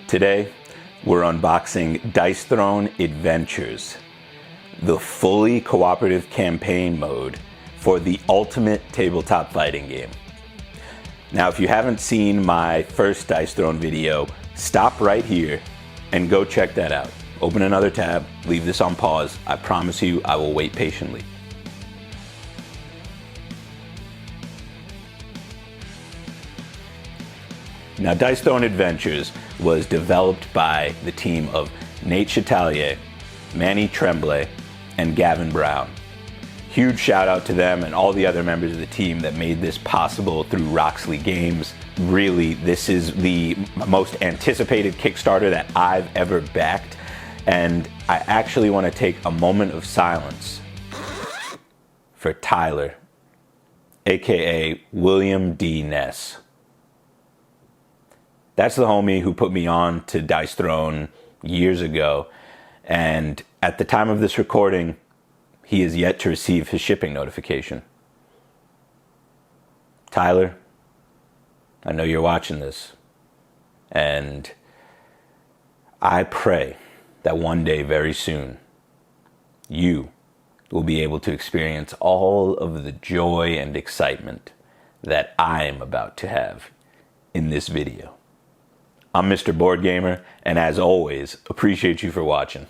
Today, we're unboxing Dice Throne Adventures, the fully cooperative campaign mode for the ultimate tabletop fighting game. Now, if you haven't seen my first Dice Throne video, stop right here and go check that out. Open another tab, leave this on pause. I promise you, I will wait patiently. Now, Dice Throne Adventures was developed by the team of Nate Chatelier, Manny Tremblay, and Gavin Brown. Huge shout out to them and all the other members of the team that made this possible through Roxley Games. Really, this is the most anticipated Kickstarter that I've ever backed, and I actually want to take a moment of silence for Tyler, aka William D. Ness. That's the homie who put me on to Dice Throne years ago, and at the time of this recording, he is yet to receive his shipping notification. Tyler, I know you're watching this, and I pray that one day very soon, you will be able to experience all of the joy and excitement that I am about to have in this video. I'm Mr. Board Gamer, and as always, appreciate you for watching.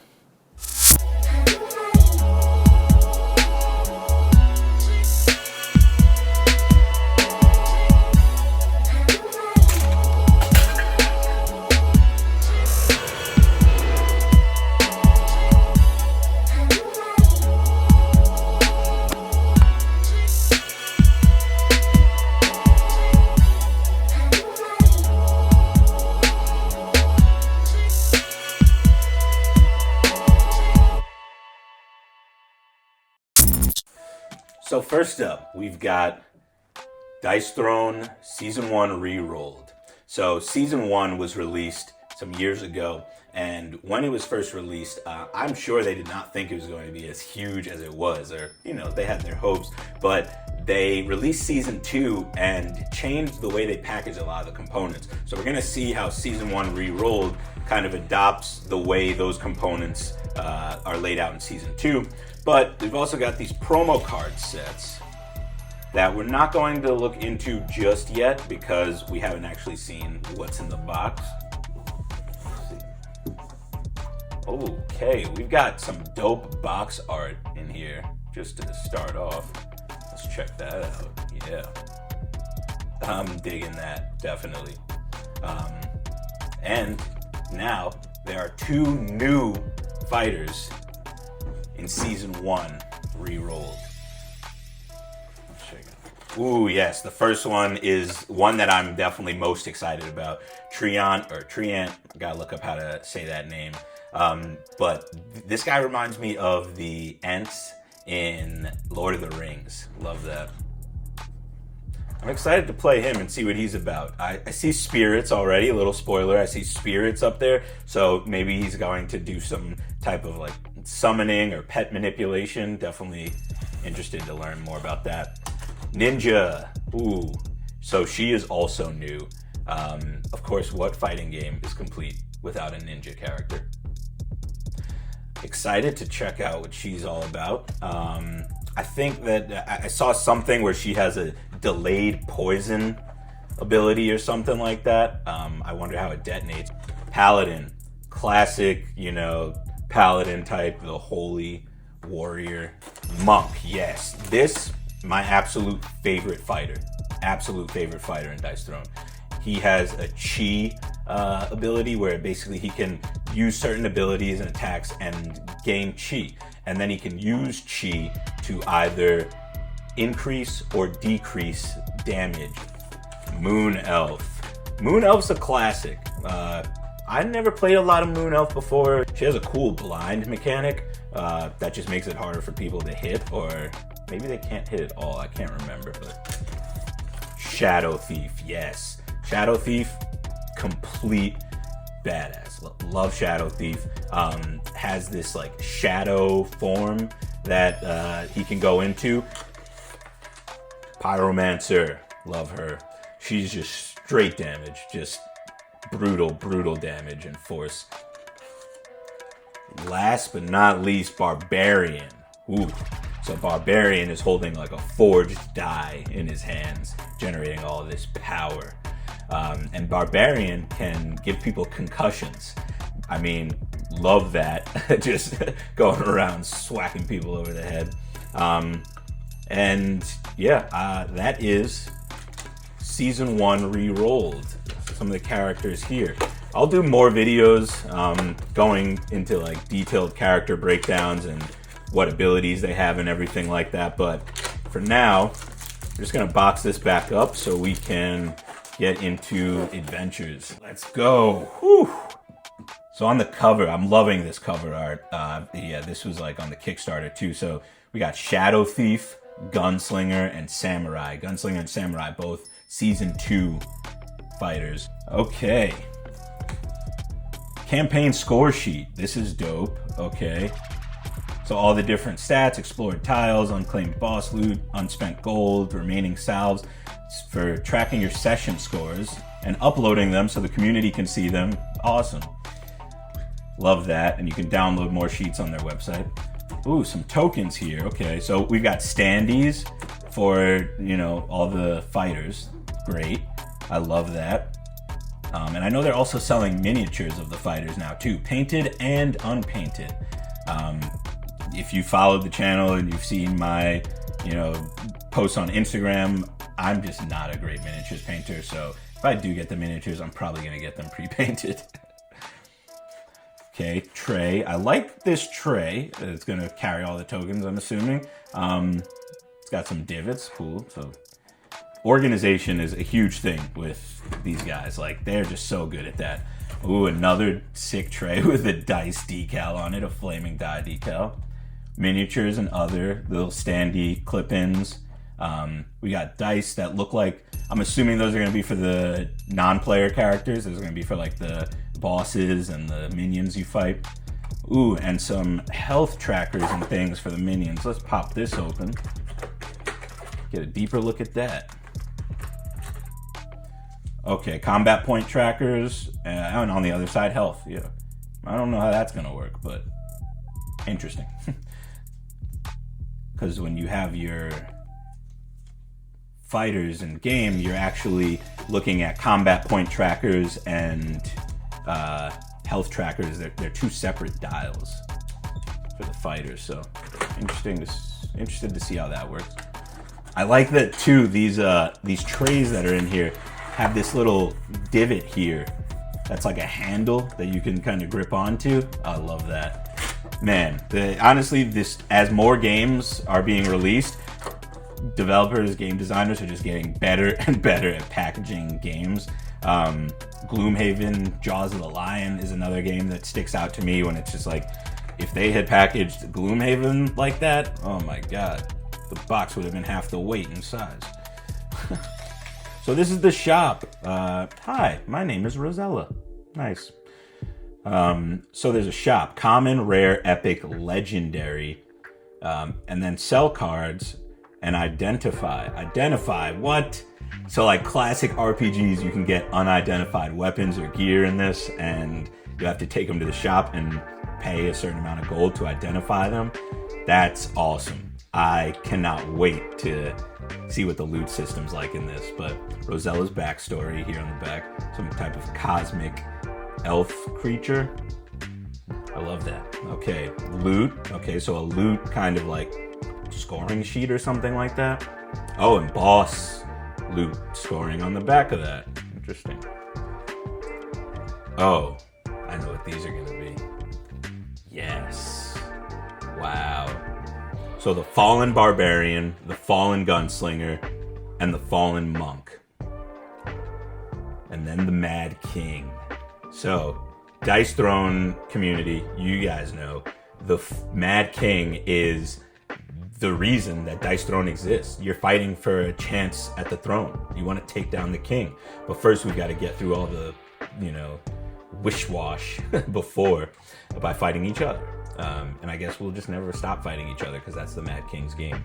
So first up, we've got Dice Throne Season 1 Rerolled. So Season 1 was released some years ago, and when it was first released, I'm sure they did not think it was going to be as huge as it was, or, you know, they had their hopes, but they released Season 2 and changed the way they package a lot of the components. So we're going to see how Season 1 Rerolled kind of adopts the way those components are laid out in Season 2. But we've also got these promo card sets that we're not going to look into just yet because we haven't actually seen what's in the box. Okay, we've got some dope box art in here just to start off. Let's check that out. Yeah, I'm digging that, definitely. And now there are two new fighters in Season 1 Rerolled. Let's check it. Ooh, yes, the first one is one that I'm definitely most excited about. Treant, I gotta look up how to say that name. But this guy reminds me of the Ents in Lord of the Rings. Love that. I'm excited to play him and see what he's about. I see spirits already, a little spoiler. I see spirits up there, so maybe he's going to do some type of like summoning or pet manipulation. Definitely interested to learn more about that. Ninja. Ooh, so she is also new. Of course, what fighting game is complete without a ninja character? Excited to check out what she's all about. I think that I saw something where she has a delayed poison ability or something like that. I wonder how it detonates. Paladin, classic, you know, Paladin type, the holy warrior. Monk, yes. This, my absolute favorite fighter in Dice Throne. He has a chi ability where basically he can use certain abilities and attacks and gain chi. And then he can use chi to either increase or decrease damage. Moon Elf. Moon Elf's a classic. I never played a lot of Moon Elf before. She has a cool blind mechanic that just makes it harder for people to hit, or maybe they can't hit at all. I can't remember. But Shadow Thief, yes. Shadow Thief, complete badass. Love Shadow Thief. Has this like shadow form that he can go into. Pyromancer, love her. She's just straight damage, just brutal damage and force. Last but not least, Barbarian. Ooh. So Barbarian is holding like a forged die in his hands, generating all of this power. And Barbarian can give people concussions. I mean, love that. Just going around swacking people over the head. And yeah, that is Season 1 Rerolled. Some of the characters here. I'll do more videos going into like detailed character breakdowns and what abilities they have and everything like that. But for now, we're just gonna box this back up so we can get into adventures. Let's go. Whew. So on the cover, I'm loving this cover art. Yeah, this was like on the Kickstarter too. So we got Shadow Thief, Gunslinger, and Samurai. Gunslinger and Samurai, both Season 2 fighters. Okay. Campaign score sheet. This is dope. Okay. So all the different stats, explored tiles, unclaimed boss loot, unspent gold, remaining salves, for tracking your session scores and uploading them so the community can see them. Awesome. Love that. And you can download more sheets on their website. Ooh, some tokens here. Okay, so we've got standees for, you know, all the fighters. Great. I love that. And I know they're also selling miniatures of the fighters now too, painted and unpainted. If you followed the channel and you've seen my, you know, posts on Instagram, I'm just not a great miniatures painter. So if I do get the miniatures, I'm probably going to get them pre-painted. Okay, tray. I like this tray. It's going to carry all the tokens, I'm assuming. It's got some divots. Cool. So organization is a huge thing with these guys. Like, they're just so good at that. Ooh, another sick tray with a dice decal on it, a flaming die decal. Miniatures and other little standee clip-ins. We got dice that look like, I'm assuming those are going to be for the non-player characters. Those are going to be for like the bosses and the minions you fight. Ooh, and some health trackers and things for the minions. Let's pop this open. Get a deeper look at that. Okay, combat point trackers, and on the other side, health. Yeah, I don't know how that's gonna work, but interesting. Because when you have your fighters in game, you're actually looking at combat point trackers and health trackers. They're two separate dials for the fighters. So interested to see how that works. I like that too. These trays that are in here have this little divot here that's like a handle that you can kind of grip onto. I love that. Man, honestly, as more games are being released, developers, game designers are just getting better and better at packaging games. Gloomhaven, Jaws of the Lion is another game that sticks out to me when it's just like, if they had packaged Gloomhaven like that, oh my god, the box would have been half the weight and size. So this is the shop. Hi, my name is Rosella. Nice. So there's a shop, common, rare, epic, legendary, and then sell cards and identify. Identify, what? So like classic RPGs, you can get unidentified weapons or gear in this, and you have to take them to the shop and pay a certain amount of gold to identify them. That's awesome. I cannot wait to see what the loot system's like in this. But Rosella's backstory here on the back, some type of cosmic elf creature. I love that. Okay, loot. Okay, so a loot kind of like scoring sheet or something like that. Oh, and boss loot scoring on the back of that. Interesting. Oh, I know what these are gonna be. Yes. Wow. So the Fallen Barbarian, the Fallen Gunslinger, and the Fallen Monk. And then the Mad King. So, Dice Throne community, you guys know, the Mad King is the reason that Dice Throne exists. You're fighting for a chance at the throne. You want to take down the king. But first we've got to get through all the, wish-wash by fighting each other. And I guess we'll just never stop fighting each other because that's the Mad King's game.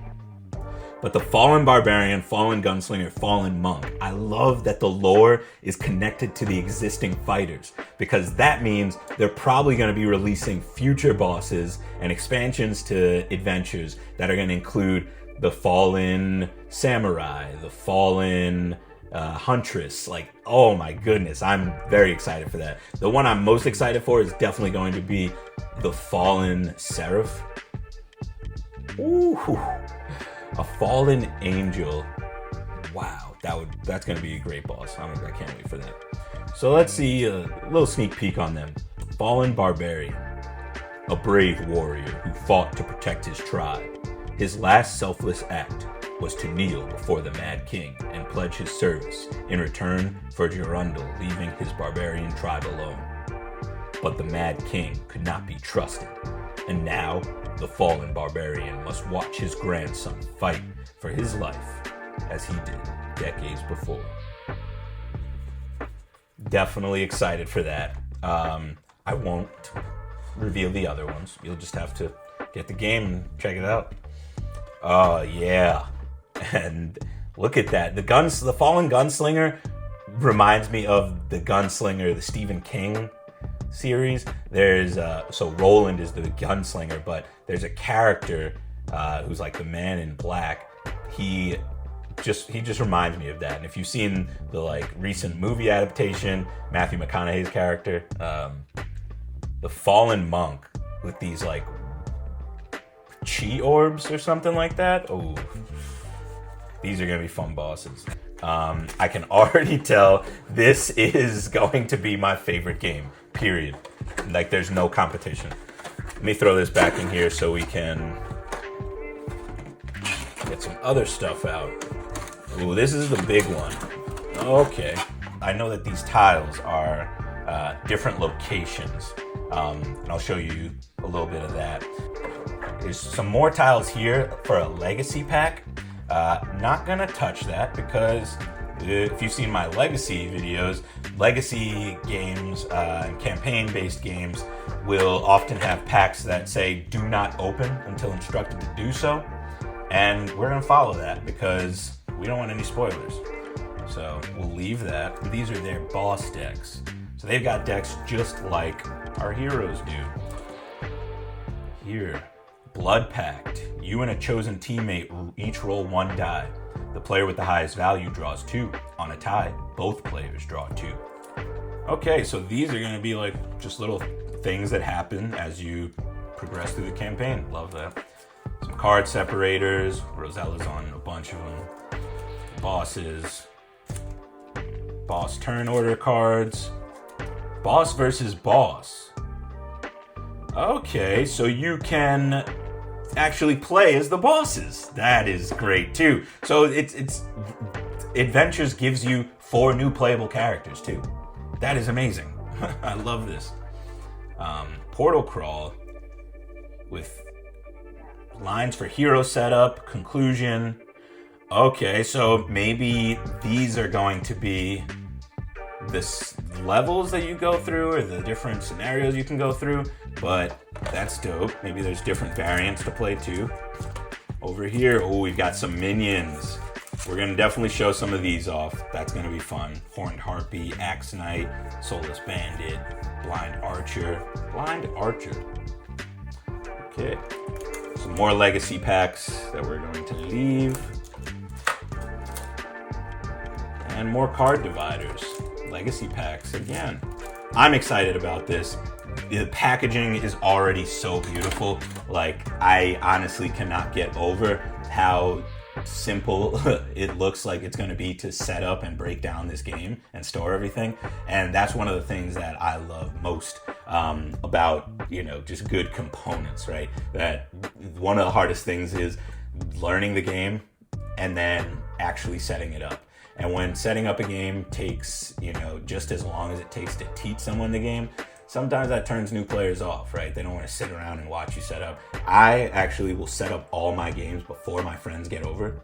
But the Fallen Barbarian, Fallen Gunslinger, Fallen Monk, I love that the lore is connected to the existing fighters, because that means they're probably going to be releasing future bosses and expansions to adventures that are going to include the Fallen Samurai, the Fallen Huntress. Like, oh my goodness, I'm very excited for that. The one I'm most excited for is definitely going to be the Fallen Seraph. Ooh. A Fallen Angel. Wow, that's gonna be a great boss. I can't wait for that. So let's see a little sneak peek on them. Fallen Barbarian, a brave warrior who fought to protect his tribe. His last selfless act was to kneel before the Mad King and pledge his service in return for Gerundal leaving his barbarian tribe alone. But the Mad King could not be trusted, and now the Fallen Barbarian must watch his grandson fight for his life as he did decades before. Definitely excited for that. I won't reveal the other ones. You'll just have to get the game and check it out. Oh yeah, and look at that. The Fallen Gunslinger reminds me of the Gunslinger, the Stephen King series. There's so Roland is the gunslinger, but there's a character who's like the Man in Black. He just reminds me of that. And if you've seen the like recent movie adaptation, Matthew McConaughey's character, the Fallen Monk with these like chi orbs or something like that. Oh, these are gonna be fun bosses. I can already tell this is going to be my favorite game, period. Like, there's no competition. Let me throw this back in here so we can get some other stuff out. Ooh, this is the big one. Okay. I know that these tiles are different locations, and I'll show you a little bit of that. There's some more tiles here for a legacy pack. Not gonna touch that because if you've seen my legacy videos, legacy games and campaign-based games will often have packs that say do not open until instructed to do so. And we're gonna follow that because we don't want any spoilers. So we'll leave that. These are their boss decks. So they've got decks just like our heroes do. Here. Blood Pact. You and a chosen teammate each roll 1 die. The player with the highest value draws 2. On a tie, both players draw 2. Okay, so these are going to be like just little things that happen as you progress through the campaign. Love that. Some card separators. Rosella's on a bunch of them. Bosses. Boss turn order cards. Boss versus boss. Okay, so you can actually play as the bosses. That is great too. So it's Adventures gives you 4 new playable characters too. That is amazing. I love this. Portal Crawl with lines for hero setup, conclusion. Okay, so maybe these are going to be the levels that you go through or the different scenarios you can go through, but that's dope. Maybe there's different variants to play too. Over here, oh, we've got some minions. We're gonna definitely show some of these off. That's gonna be fun. Horned Harpy, Axe Knight, Soulless Bandit, Blind Archer. Blind Archer. Okay. Some more legacy packs that we're going to leave. And more card dividers. Legacy packs again. I'm excited about this. The packaging is already so beautiful. Like, I honestly cannot get over how simple it looks like it's going to be to set up and break down this game and store everything. And that's one of the things that I love most about, just good components, right? That one of the hardest things is learning the game and then actually setting it up. And when setting up a game takes, just as long as it takes to teach someone the game, sometimes that turns new players off, right? They don't want to sit around and watch you set up. I actually will set up all my games before my friends get over.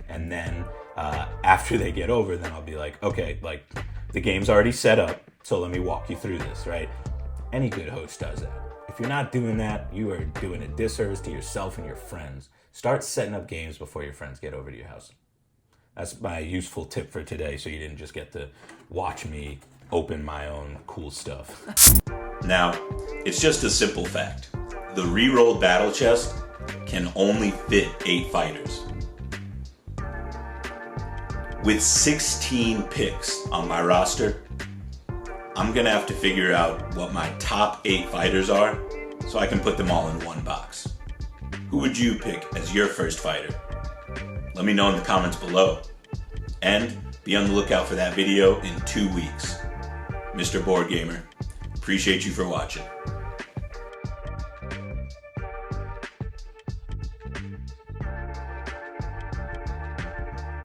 And then after they get over, then I'll be like, okay, like the game's already set up, so let me walk you through this, right? Any good host does that. If you're not doing that, you are doing a disservice to yourself and your friends. Start setting up games before your friends get over to your house. That's my useful tip for today, so you didn't just get to watch me open my own cool stuff. Now, it's just a simple fact. The Rerolled battle chest can only fit 8 fighters. With 16 picks on my roster, I'm gonna have to figure out what my top 8 fighters are so I can put them all in one box. Who would you pick as your first fighter? Let me know in the comments below. And be on the lookout for that video in 2 weeks. Mr. Board Gamer, appreciate you for watching.